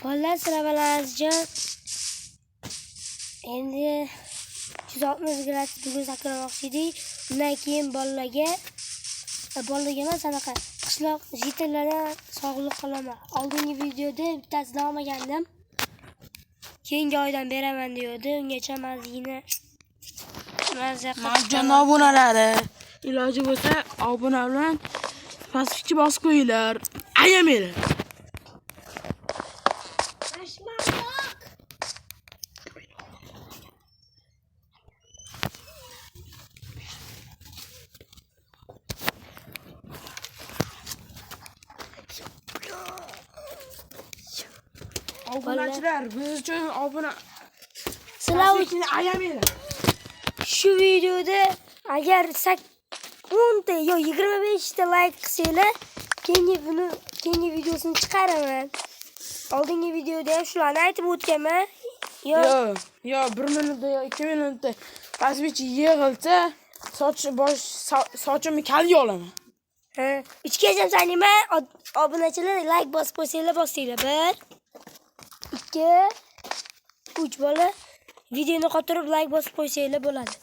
Bolalar sizlar bilan Azizjon. Endi 160 gradus bugun sakramoqchi edik. Undan keyin bolalarga emas anaqa qishloq jitillardan sog'liq qilaman. Oldingi videoda bittasidan olmagandim. Keyingi oydan beraman deydi. Ungacha mazgina Marjon obunalari iloji bo'lsa obuna bilan pastga bosib qo'yinglar. Ayamanglar. Obunachilar, biz uchun obuna. Sizlar uchun ayamanglar. shu videoda agar 10 ta yo 25 ta like qilsanglar, keyingi videosini chiqaraman. Oldingi videoda ham shularni aytib o'tganman. Yo, 1 minutda yo 2 minutda pastgacha yig'ilsa, sochimni kalga olaman. Uchgacha sanayman, obunachilar like bosib qo'ysanglar bosinglar. 1 2 3 bola videoni qotirib like bosib qo'ysanglar bo'ladi.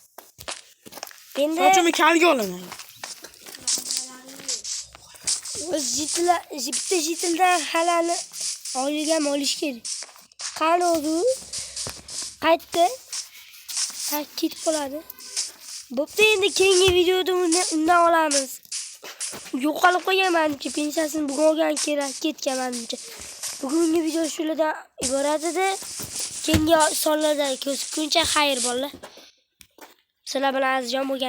Endi Sochimni kalga olaman. o'z jitildan halani oyligam olish kerak. Qani o'zi qaytdi. Ketib qoladi. Bo'pti, endi keyingi videoda undan olamiz. Yo'qolib qo'yganmancha, pensiyasini bugun olgan ketganmancha. Bugungi video shulardan iborat edi. Keyingi sonlarda ko'rishguncha xayr bolalar. Sizlar bilan Azizjon bo'lgan